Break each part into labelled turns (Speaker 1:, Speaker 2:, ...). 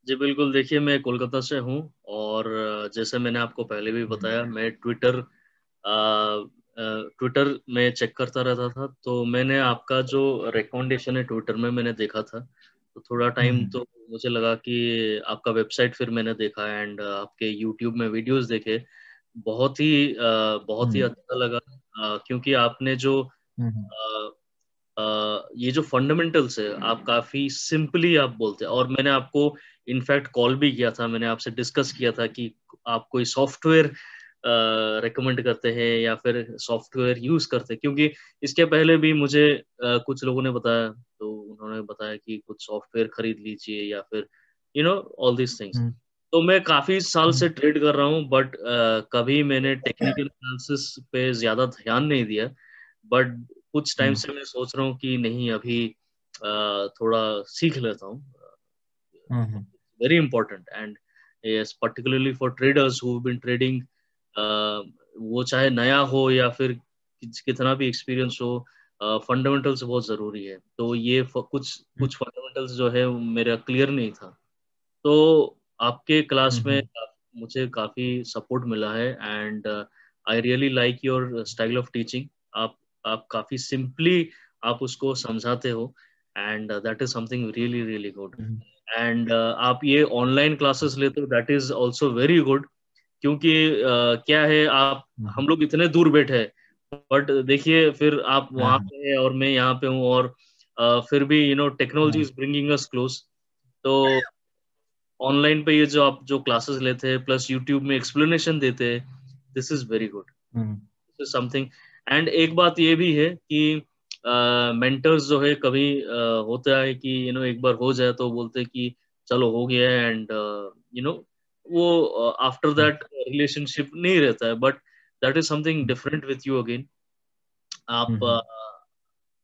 Speaker 1: जी बिल्कुल, देखिए मैं कोलकाता से हूँ और जैसे मैंने आपको पहले भी बताया मैं ट्विटर में चेक करता रहता था, तो मैंने आपका जो रिकमेंडेशन है ट्विटर में मैंने देखा था, तो थोड़ा टाइम तो मुझे लगा कि आपका वेबसाइट फिर मैंने देखा एंड आपके यूट्यूब में वीडियोज़ देखे, बहुत ही अच्छा लगा क्योंकि आपने जो अ ये जो फंडामेंटल्स है आप काफ़ी सिंपली आप बोलते हैं और मैंने आपको इनफैक्ट कॉल भी किया था, मैंने आपसे डिस्कस किया था कि आप कोई सॉफ्टवेयर रिकमेंड करते हैं या फिर सॉफ्टवेयर यूज़ करते हैं क्योंकि इसके पहले भी मुझे कुछ लोगों ने बताया, तो उन्होंने बताया कि कुछ सॉफ्टवेयर खरीद लीजिए या फिर ऑल दीज़ थिंग्स। तो मैं काफ़ी साल से ट्रेड कर रहा हूँ बट कभी मैंने टेक्निकल एनालिसिस पे ज़्यादा ध्यान नहीं दिया। बट कुछ टाइम से मैं सोच रहा हूँ कि नहीं अभी थोड़ा सीख लेता हूँ। Very important and yes particularly for traders who been trading वो चाहे नया हो या फिर कितना भी एक्सपीरियंस हो फंडामेंटल्स बहुत ज़रूरी है। तो ये कुछ कुछ फंडामेंटल्स जो है वो मेरा क्लियर नहीं था। तो आपके क्लास में मुझे काफ़ी सपोर्ट मिला है and I really like your style of teaching. आप आप काफ़ी सिंपली आप उसको समझाते हो and that is something really really good and आप ये ऑनलाइन क्लासेस लेते हो that is also very good क्योंकि क्या है आप हम लोग इतने दूर बैठे हैं बट देखिए फिर आप वहाँ पे हैं और मैं यहाँ पे हूँ और फिर भी technology is bringing us close. तो ऑनलाइन पे ये जो आप जो क्लासेस लेते हैं प्लस यूट्यूब में एक्सप्लेनेशन देते हैं this is very good, this is something. And एक बात ये भी है कि मेंटर्स जो है कभी होता है कि एक बार हो जाए तो बोलते हैं कि चलो हो गया है एंड वो आफ्टर दैट रिलेशनशिप नहीं रहता है but that is something different with you again. आप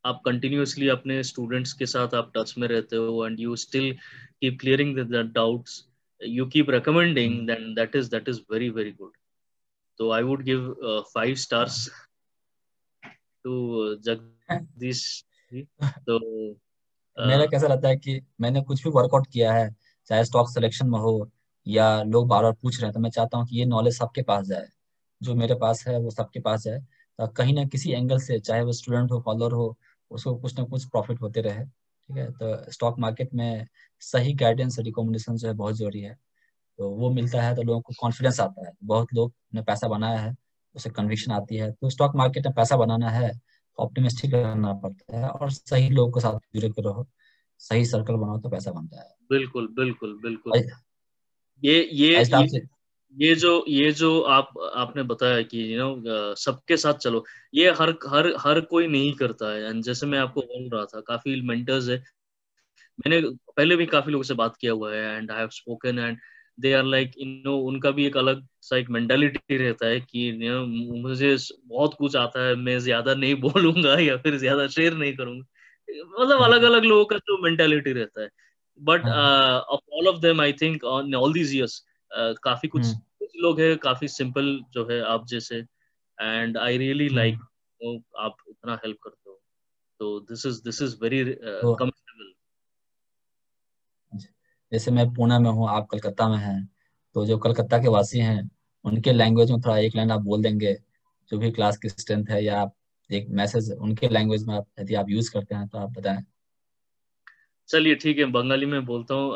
Speaker 1: आप कंटिन्यूअसली अपने स्टूडेंट्स के साथ आप टच में रहते हो and you still keep clearing the doubts, you keep recommending then that is very very good. तो I would give 5 stars to Jagdish ji. तो
Speaker 2: मेरा कैसा रहता है कि मैंने कुछ भी वर्कआउट किया है, चाहे स्टॉक सिलेक्शन में हो या लोग बार बार पूछ रहे हैं, तो मैं चाहता हूँ कि ये नॉलेज सबके पास जाए, जो मेरे पास है वो सबके पास जाए, तो कहीं ना किसी एंगल से, चाहे वो स्टूडेंट हो फॉलोअर हो, उसको कुछ ना कुछ प्रॉफिट होते रहे। ठीक है, तो स्टॉक मार्केट में सही गाइडेंस रिकमेंडेशन जो है बहुत जरूरी है। तो वो मिलता है तो लोगों को कॉन्फिडेंस आता है, बहुत लोग ने पैसा बनाया है, उसे कन्विक्शन आती है। तो स्टॉक मार्केट में पैसा बनाना है, ऑप्टिमिस्टिक रहना पड़ता है और सही लोगों के साथ जुड़े के रहो, सही सर्कल बनाओ तो पैसा बनता है।
Speaker 1: बिल्कुल बिल्कुल बिल्कुल।
Speaker 2: और
Speaker 1: ये ये
Speaker 2: इस हिसाब
Speaker 1: ये
Speaker 2: से
Speaker 1: ये जो आपने बताया कि सबके साथ चलो, ये हर हर हर कोई नहीं करता है एंड जैसे मैं आपको बोल रहा था काफी मेंटर्स है, मैंने पहले भी काफी लोगों से बात किया हुआ है and I have spoken and they are like उनका भी एक अलग सा एक मेंटालिटी रहता है कि मुझे बहुत कुछ आता है, मैं ज्यादा नहीं बोलूंगा या फिर ज्यादा शेयर नहीं करूंगा, मतलब अलग
Speaker 2: हाँ,
Speaker 1: अलग लोगों का जो मेंटालिटी रहता है। बट
Speaker 2: हाँ,
Speaker 1: of all of them I think on all these years काफी कुछ
Speaker 2: हम्म,
Speaker 1: कुछ लोग हैं काफी सिंपल जो है आप जैसे एंड आई रियली लाइक
Speaker 2: हम्म।
Speaker 1: आप इतना हेल्प करते हो, तो दिस इज वेरी
Speaker 2: तो
Speaker 1: कमेंडेबल।
Speaker 2: जैसे मैं पुणे में हूँ, आप कलकत्ता में हैं, तो जो कलकत्ता के वासी हैं उनके लैंग्वेज में थोड़ा एक लाइन आप बोल देंगे, जो भी क्लास की स्ट्रेंथ है, या आप एक मैसेज उनके लैंग्वेज में आप यदि आप यूज करते हैं तो आप बताएं।
Speaker 1: চলিয়ে ঠিক है বাঙালি में बोलता हूँ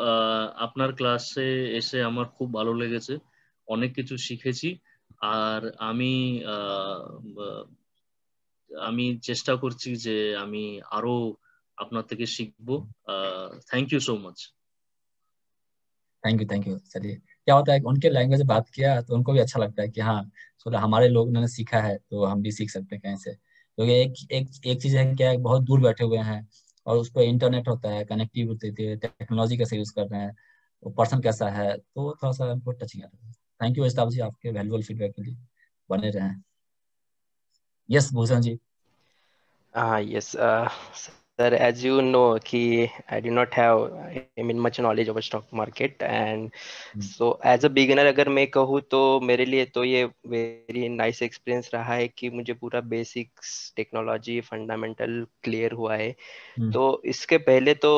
Speaker 1: আপনার ক্লাসে এসে আমার খুব ভালো লেগেছে, অনেক কিছু শিখেছি আর আমি আহ, ব- আমি চেষ্টা করছি যে আমি আরো আপনার থেকে শিখবো। Thank you so much.
Speaker 2: Thank you, thank you. चलिए, क्या होता है कि उनके लैंग्वेज में बात किया तो उनको भी अच्छा लगता है कि हाँ, चलो हमारे लोग ने सीखा है तो हम भी सीख सकते हैं कहीं से। क्योंकि एक एक एक चीज है, क्या है, बहुत दूर बैठे हुए हैं और उस पर इंटरनेट होता है, कनेक्टिविटी होती है, टेक्नोलॉजी कैसे यूज कर रहे हैं, वो पर्सन कैसा है, तो थोड़ा सा हमको टचिंग आता है। थैंक यू अजताब जी, आपके वैल्यूबल फीडबैक के लिए। बने रहें। Yes Bhushan ji.
Speaker 3: Yes, sir, as you know, कि I do not have, I mean, much knowledge of stock market, and so as a beginner अगर मैं कहूँ तो मेरे लिए तो ये वेरी नाइस एक्सपीरियंस रहा है कि मुझे पूरा बेसिक्स टेक्नोलॉजी फंडामेंटल क्लियर हुआ है। तो इसके पहले तो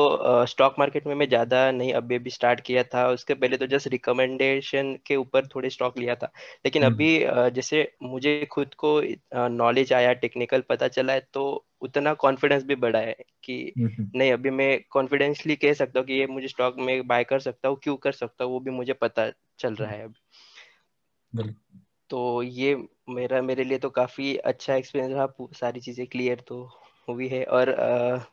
Speaker 3: स्टॉक मार्केट में मैं ज़्यादा नहीं, अभी अभी स्टार्ट किया था। उसके पहले तो जस्ट रिकमेंडेशन के ऊपर थोड़े स्टॉक लिया था, लेकिन अभी जैसे मुझे खुद को नॉलेज आया, टेक्निकल पता चला है, तो उतना कॉन्फिडेंस भी बढ़ा है कि नहीं, अभी मैं कॉन्फिडेंसली कह सकता हूँ कि ये मुझे स्टॉक में बाय कर सकता हूँ, क्यों कर सकता हूँ वो भी मुझे पता चल रहा है अभी। तो ये मेरे लिए तो काफ़ी अच्छा एक्सपीरियंस रहा, सारी चीज़ें क्लियर तो हुई है। और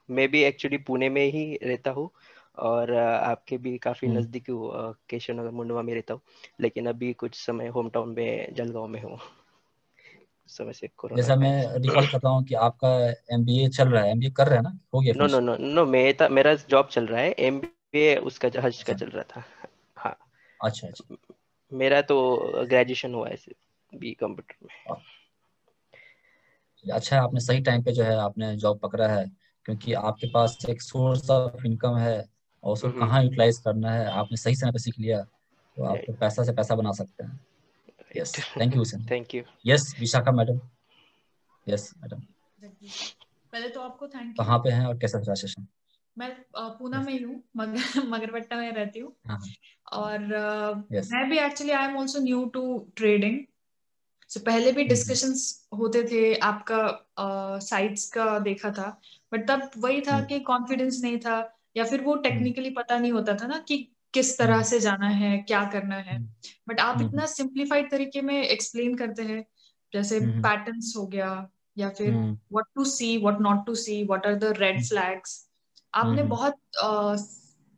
Speaker 3: मैं भी एक्चुअली पुणे में ही रहता हूँ, और आपके भी काफ़ी नज़दीक हूँ, केशव नगर मुंडवा में रहता हूँ, लेकिन अभी कुछ समय होम टाउन में जलगांव में हूँ, समय से कोरोना
Speaker 2: जैसा मैं
Speaker 3: टाइम।
Speaker 2: रिकॉल कर रहा हूँ कि आपका एमबीए चल रहा है, एमबीए कर रहे हैं ना, हो गया
Speaker 3: no no
Speaker 2: finish?
Speaker 3: No no, मेरा जॉब चल रहा है, एमबीए उसका हज का
Speaker 2: अच्छा
Speaker 3: चल रहा था। हाँ,
Speaker 2: अच्छा अच्छा।
Speaker 3: मेरा तो ग्रेजुएशन हुआ है बी कंप्यूटर में।
Speaker 2: अच्छा है, आपने सही टाइम पे जो है आपने जॉब पकड़ा है, क्योंकि आपके पास एक सोर्स ऑफ इनकम है और उसको कहाँ यूटिलाइज करना है आपने सही समय पे सीख लिया, तो आपको पैसा से पैसा बना सकते हैं। Yes, thank you sir.
Speaker 3: Thank you.
Speaker 2: Yes Vishakha madam. Yes madam.
Speaker 4: पहले तो आपको थैंक यू।
Speaker 2: कहाँ पे हैं और कैसा रहा सेशन?
Speaker 4: मैं पूना में ही हूँ, मगरपट्टा में रहती हूँ। और मैं भी actually I am also new to trading. So पहले भी डिस्कशंस होते थे, आपका साइट्स का देखा था, बट तब वही था कि कॉन्फिडेंस नहीं था, या फिर वो टेक्निकली पता नहीं होता था ना कि किस तरह से जाना है, क्या करना है। बट आप इतना सिंप्लीफाइड तरीके में एक्सप्लेन करते हैं, जैसे पैटर्न्स हो गया, या फिर what to see, what not to see, what are the red flags. आपने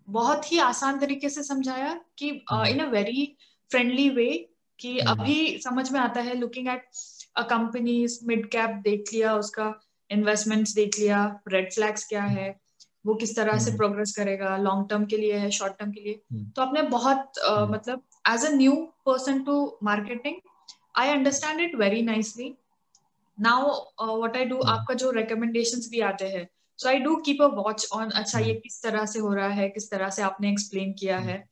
Speaker 4: बहुत ही आसान तरीके से समझाया कि इन अ वेरी फ्रेंडली वे, कि अभी समझ में आता है। Looking at a companies mid cap देख लिया, उसका इन्वेस्टमेंट्स देख लिया, रेड फ्लैग्स क्या है, वो किस तरह से प्रोग्रेस करेगा, लॉन्ग टर्म के लिए है, शॉर्ट टर्म के लिए। तो आपने बहुत मतलब as a new person to marketing, I understand it very nicely. Now what I do, आपका जो रिकमेंडेशंस भी आते हैं, so I do keep a watch on, अच्छा ये किस तरह से हो रहा है, किस तरह से आपने एक्सप्लेन किया है।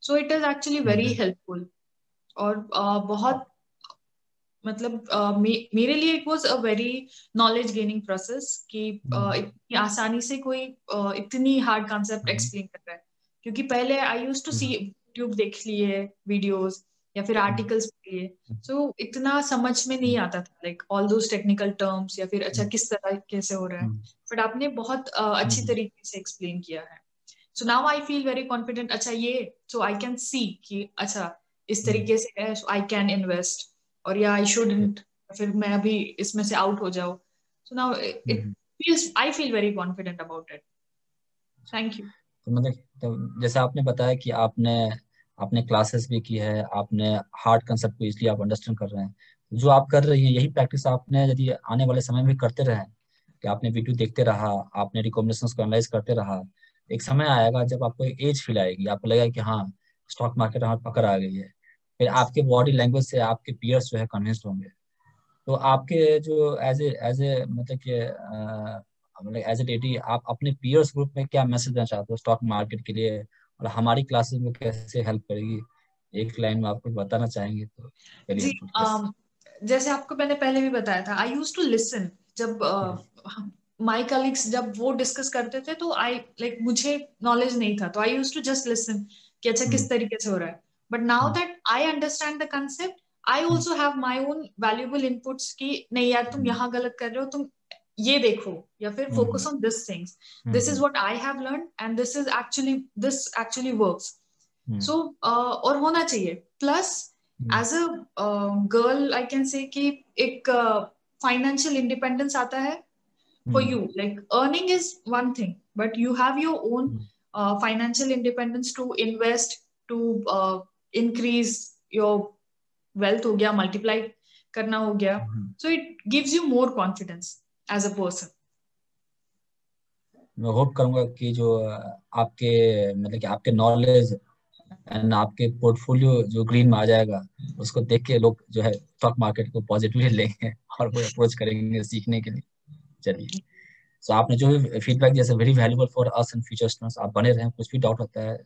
Speaker 4: So it is actually very helpful. और बहुत मतलब मेरे लिए it was a very knowledge gaining process, कि इतनी आसानी से कोई इतनी हार्ड कॉन्सेप्ट एक्सप्लेन कर रहा है। क्योंकि पहले I used to see YouTube देख लिए वीडियोस, या फिर आर्टिकल्स पढ़ लिए, सो इतना समझ में नहीं आता था, like all those technical terms, या फिर अच्छा किस तरह से हो रहा है। बट आपने बहुत अच्छी तरीके से एक्सप्लेन किया है। So now I feel very confident. अच्छा ये, सो आई कैन सी कि अच्छा इस तरीके से है, सो आई कैन इन्वेस्ट, और या आई शुडंट, फिर मैं अभी इसमें से आउट हो जाऊं। So now it feels, I feel very confident about it. Thank you.
Speaker 2: तो मतलब तो जैसे आपने बताया कि आपने आपने क्लासेस भी की है, आपने हार्ड कंसेप्ट को इसलिए आप अंडरस्टैंड कर रहे हैं, जो आप कर रही हैं यही प्रैक्टिस आपने यदि आने वाले समय में करते रहे, कि आपने वीडियो देखते रहा, आपने रिकमेंडेशंस को एनालाइज करते रहा, एक समय आएगा जब आपको एक एज फील आएगी, आपको लगेगा कि हाँ स्टॉक मार्केट हमारे पकड़ आ गई है, फिर आपके बॉडी लैंग्वेज से आपके पीयर्स जो है कन्विंस्ड होंगे। तो आपके जो एज ए मतलब कि मतलब एज ए लेडी आप अपने पीयर्स ग्रुप में क्या मैसेज देना चाहते हो स्टॉक मार्केट के लिए, और हमारी क्लासेस में कैसे हेल्प करेगी? एक लाइन में आप कुछ बताना चाहेंगे तो वेरी
Speaker 4: जी,
Speaker 2: हेल्पफुल।
Speaker 4: जैसे आपको मैंने पहले भी बताया था, आई यूज टू लिसन। जब माय कलीग्स जब वो डिस्कस करते थे, तो आई लाइक मुझे नॉलेज नहीं था, तो आई यूज टू जस्ट लिसन कि अच्छा किस तरीके से हो रहा है। But now that I understand the concept, I also have my own valuable inputs, कि नहीं यार तुम यहाँ गलत कर रहे हो, तुम ये देखो, या फिर focus on this things, this is what I have learn, and this actually works. So और होना चाहिए। Plus as a girl I can say कि एक फाइनेंशियल इंडिपेंडेंस आता है for you. Like earning is one thing, but you have your own financial independence to invest, to increase your wealth हो गया, multiply करना हो गया. So it gives you more confidence as a person.
Speaker 2: मैं hope करूंगा कि जो आपके मतलब कि आपके नॉलेज एंड आपके पोर्टफोलियो जो ग्रीन में आ जाएगा, उसको देख के लोग जो है स्टॉक मार्केट को पॉजिटिवली लेंगे और वो अप्रोच करेंगे सीखने के लिए। चलिए, सो आपने जो भी फीडबैक दिया very valuable for us and future students. आप बने रहें, कुछ भी डाउट होता है